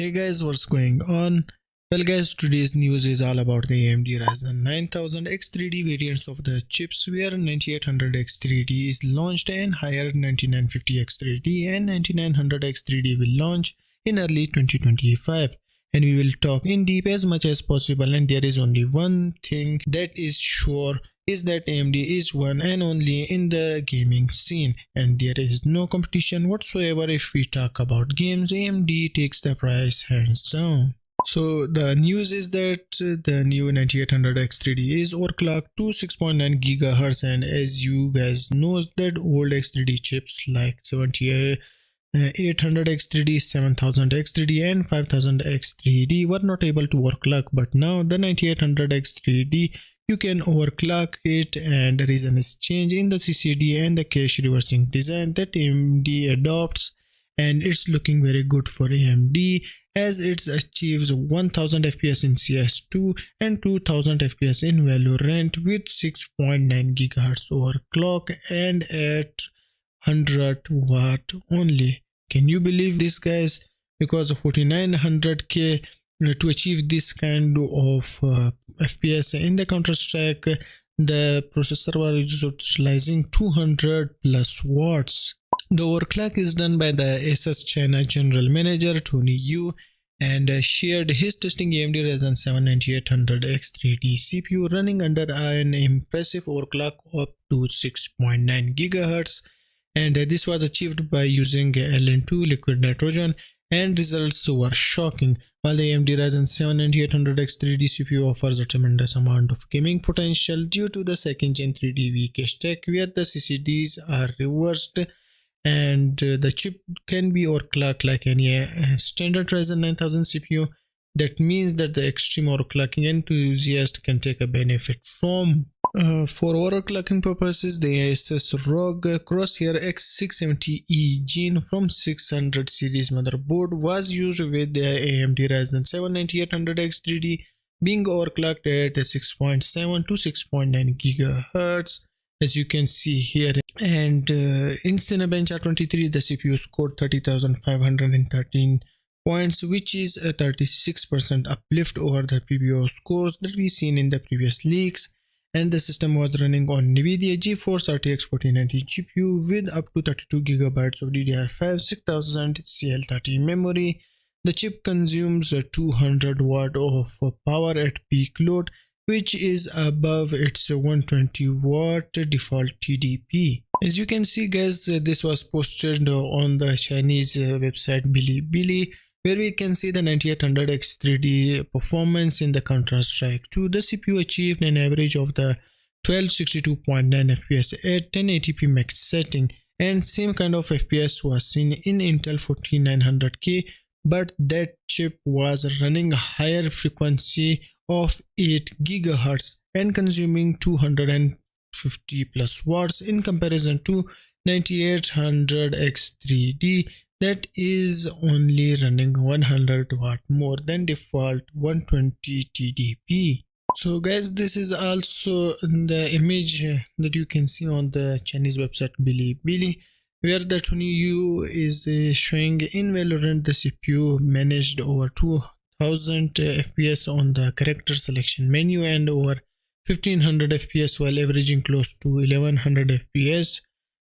Hey guys, what's going on? Well guys, today's news is all about the AMD Ryzen 9800X3D variants of the chips, where 9800X3D is launched and higher 9950X3D and 9900X3D will launch in early 2025. And we will talk in deep as much as possible, and there is only one thing that is sure, is that AMD is one and only in the gaming scene, and there is no competition whatsoever. If we talk about games, AMD takes the prize hands down. So the news is that the new 9800X3D is overclocked to 6.9 GHz, and as you guys know that old X3D chips like 7800X3D, 7000X3D and 5000X3D were not able to overclock, but now the 9800X3D you can overclock it, and the reason is change in the CCD and the cache reversing design that AMD adopts, and it's looking very good for AMD as it achieves 1000 FPS in CS2 and 2000 FPS in Valorant with 6.9 GHz overclock and at 100 watt only. Can you believe this, guys? Because of 4900K to achieve this kind of FPS in the Counter-Strike, the processor was utilizing 200 plus watts. The overclock is done by the ASUS China General Manager Tony Yu, and shared his testing AMD Ryzen 9800X3D CPU running under an impressive overclock up to 6.9 GHz, and this was achieved by using LN2 liquid nitrogen, and results were shocking. While the AMD Ryzen 9800X3D CPU offers a tremendous amount of gaming potential due to the 2nd Gen 3D V-cache tech, where the CCDs are reversed and the chip can be overclocked like any standard Ryzen 9000 CPU. That means that the extreme overclocking enthusiast can take a benefit from. For overclocking purposes, the ASUS ROG Crosshair X670E Gen from 600 series motherboard was used, with the AMD Ryzen 9800X3D being overclocked at 6.7 to 6.9 GHz, as you can see here. And in Cinebench R23, the CPU scored 30,513 points, which is a 36% uplift over the PBO scores that we seen in the previous leaks. And the system was running on Nvidia GeForce RTX 4090 GPU with up to 32 GB of DDR5 6000 CL30 memory. The chip consumes 200 watt of power at peak load, which is above its 120 watt default TDP. As you can see, guys, this was posted on the Chinese website Bilibili, where we can see the 9800X3D performance in the Counter-Strike 2. The CPU achieved an average of the 1262.9 FPS at 1080p max setting, and same kind of FPS was seen in Intel 4900K, but that chip was running a higher frequency of 8 GHz and consuming 250 plus watts in comparison to 9800X3D that is only running 100 watt more than default 120 TDP. So guys, this is also the image that you can see on the Chinese website Bilibili, where the Tony Yu is showing in Valorant the CPU managed over 2000 FPS on the character selection menu and over 1500 FPS while averaging close to 1100 FPS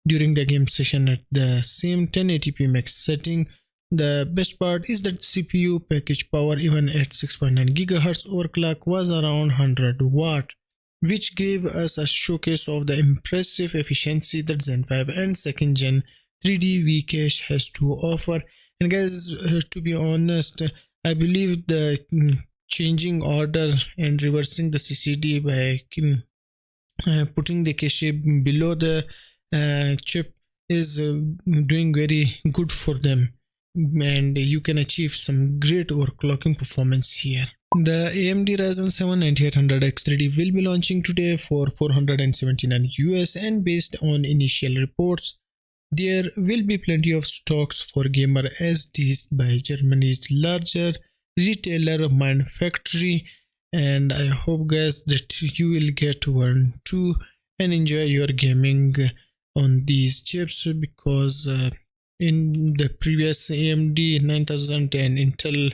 during the game session at the same 1080p max setting. The best part is that CPU package power even at 6.9 GHz overclock was around 100 watt, which gave us a showcase of the impressive efficiency that Zen 5 and 2nd Gen 3D V-cache has to offer. And guys, to be honest, I believe the changing order and reversing the CCD by putting the cache below the chip is doing very good for them, and you can achieve some great overclocking performance here. The AMD Ryzen 9800X3D will be launching today for $479 US, and based on initial reports, there will be plenty of stocks for gamer as teased by Germany's larger retailer Mindfactory, and I hope, guys, that you will get one too and enjoy your gaming on these chips, because in the previous AMD 9000 and Intel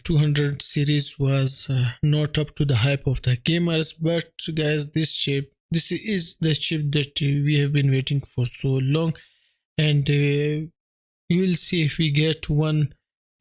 200 series was not up to the hype of the gamers. But guys, this is the chip that we have been waiting for so long, and you will see if we get one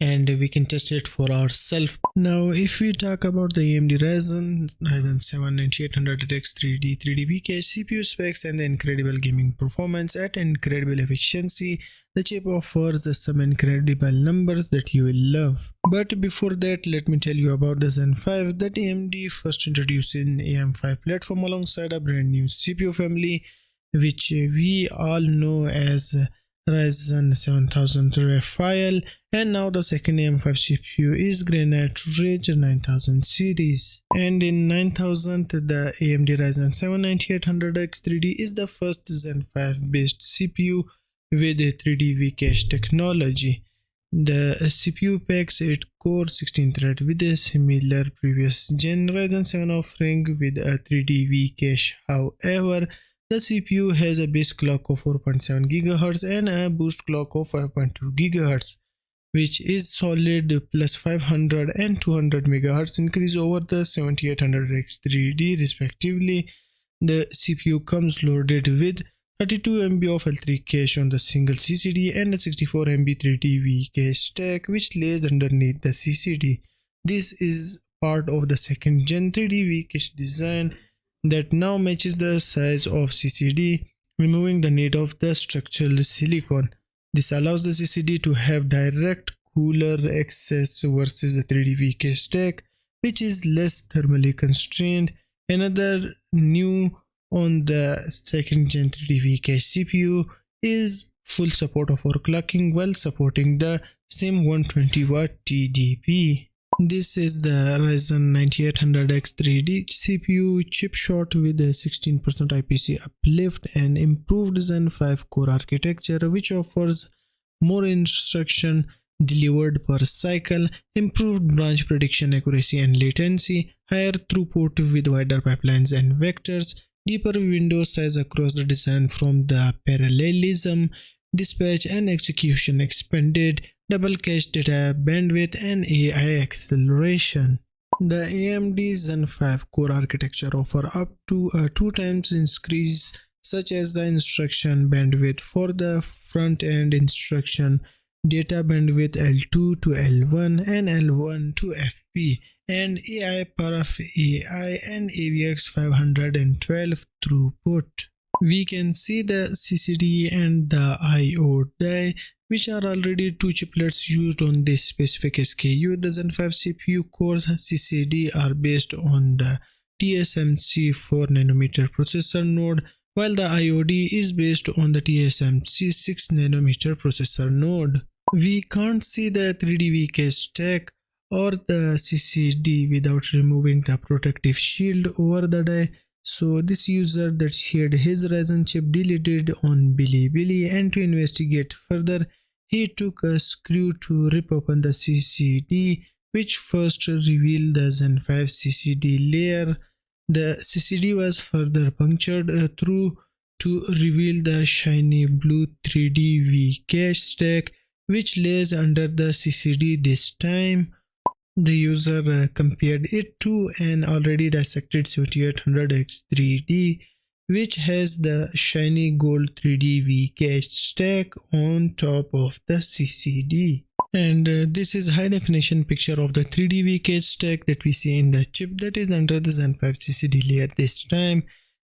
and we can test it for ourselves. Now if we talk about the AMD Ryzen 9800X3D 3D VK CPU specs and the incredible gaming performance at incredible efficiency, the chip offers some incredible numbers that you will love. But before that, let me tell you about the Zen 5 that AMD first introduced in AM5 platform alongside a brand new CPU family, which we all know as Ryzen 7000 Raphael, and now the second AM5 CPU is Granite Ridge 9000 series. And in 9000, the AMD Ryzen 9800X3D is the first Zen 5 based CPU with a 3D V-cache technology. The CPU packs 8 core 16 thread with a similar previous gen Ryzen 7 offering with a 3D V-cache. However, the CPU has a base clock of 4.7 GHz and a boost clock of 5.2 GHz, which is solid plus 500 and 200 MHz increase over the 7800X3D respectively. The CPU comes loaded with 32 MB of L3 cache on the single CCD and a 64 MB 3D V cache stack which lays underneath the CCD. This is part of the second gen 3D V cache design that now matches the size of CCD, removing the need of the structural silicon. This allows the CCD to have direct cooler access versus the 3D V cache stack, which is less thermally constrained. Another new on the second gen 3D V cache CPU is full support of overclocking while supporting the same 120 watt TDP. This is the Ryzen 9800X3D CPU chipshot with a 16% IPC uplift and improved Zen 5 core architecture, which offers more instruction delivered per cycle, improved branch prediction accuracy and latency, higher throughput with wider pipelines and vectors, deeper window size across the design from the parallelism, dispatch and execution expanded, double cache data bandwidth and AI acceleration. The AMD Zen 5 core architecture offer up to a 2 times increase, such as the instruction bandwidth for the front-end instruction, data bandwidth L2 to L1 and L1 to FP, and AI paraf AI and AVX 512 throughput. We can see the CCD and the I/O die, which are already two chiplets used on this specific SKU. The Zen 5 CPU cores CCD are based on the TSMC 4nm processor node, while the IOD is based on the TSMC 6nm processor node. We can't see the 3D V cache stack or the CCD without removing the protective shield over the die. So this user that shared his Ryzen chip deleted on Bilibili, and to investigate further, he took a screw to rip open the CCD, which first revealed the Zen 5 CCD layer. The CCD was further punctured through to reveal the shiny blue 3D V cache stack, which lays under the CCD this time. The user compared it to an already dissected 7800X3D, which has the shiny gold 3D V cache stack on top of the CCD. And this is high definition picture of the 3D V cache stack that we see in the chip that is under the Zen 5 CCD layer this time.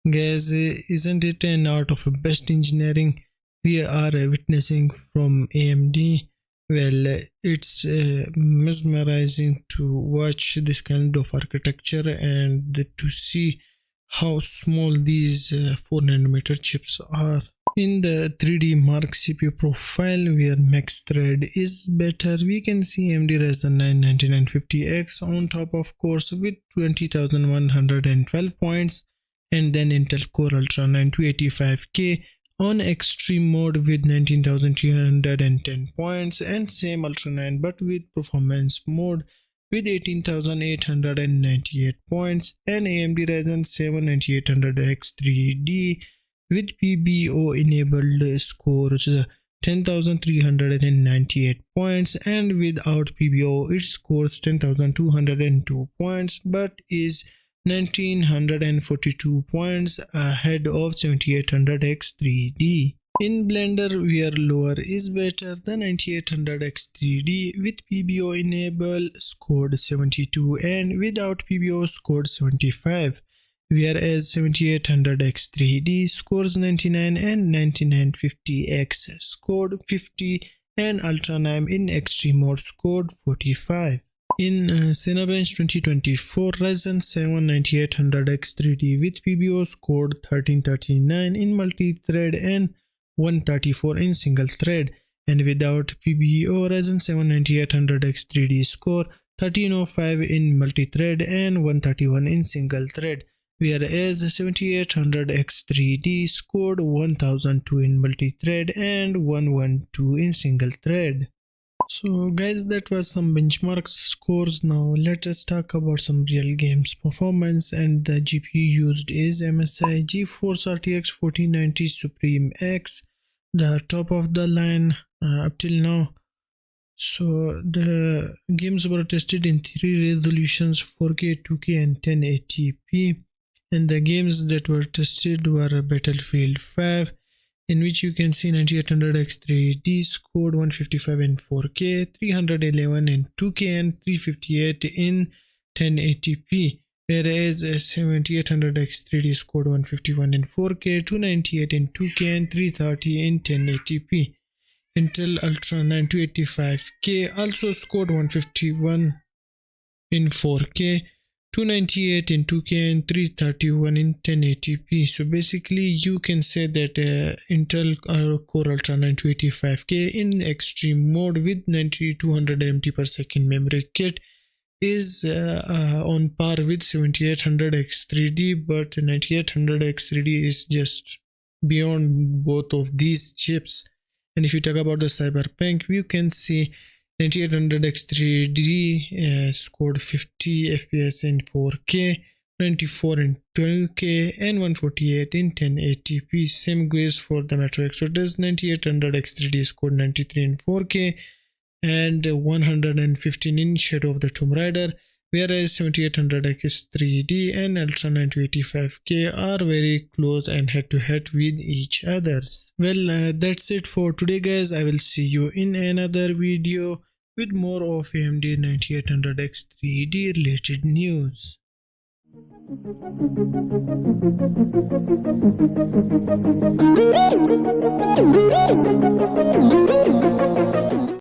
Guys, isn't it an art of best engineering we are witnessing from AMD? Well, it's mesmerizing to watch this kind of architecture and to see how small these 4nm chips are. In the 3D Mark CPU profile where max thread is better, we can see AMD Ryzen 9950X on top, of course, with 20,112 points, and then Intel Core Ultra 9285K on extreme mode with 19,310 points, and same Ultra 9 but with performance mode with 18,898 points, and AMD Ryzen 7 9800X3D with PBO enabled scores 10,398 points, and without PBO it scores 10,202 points but is 1,942 points ahead of 7800X3D. In Blender, where lower is better, the 9800X3D with PBO enable scored 72 and without PBO scored 75, whereas 7800X3D scores 99 and 9950X scored 50 and Ultranime in extreme mode scored 45. In Cinebench 2024, Ryzen 9800X3D with PBO scored 1339 in multi-thread and 134 in single thread, and without PBO Ryzen 9800X3D score 1305 in multi-thread and 131 in single thread, whereas 7800X3D scored 1002 in multi-thread and 112 in single thread. So guys, that was some benchmark scores. Now let us talk about some real games performance, and the GPU used is MSI GeForce RTX 4090 Supreme X, the top of the line up till now. So the games were tested in 3 resolutions, 4K, 2K and 1080p, and the games that were tested were Battlefield 5, in which you can see 9800X3D scored 155 in 4K, 311 in 2K and 358 in 1080p, whereas 7800X3D scored 151 in 4K, 298 in 2K and 330 in 1080p. Intel Ultra 9285K also scored 151 in 4K, 298 in 2K and 331 in 1080p. So basically you can say that Intel Core Ultra 9285K in extreme mode with 9200 MT per second memory kit is on par with 7800X3D, but 9800X3D is just beyond both of these chips. And if you talk about the Cyberpunk, you can see 9800X3D scored 50 FPS in 4K, 94 in 2K and 148 in 1080p. Same goes for the Metro Exodus. 9800X3D scored 93 in 4K and 115 in Shadow of the Tomb Raider, whereas 7800X3D and Ultra 9285K are very close and head to head with each others. Well, that's it for today guys. I will see you in another video with more of AMD 9800X3D related news.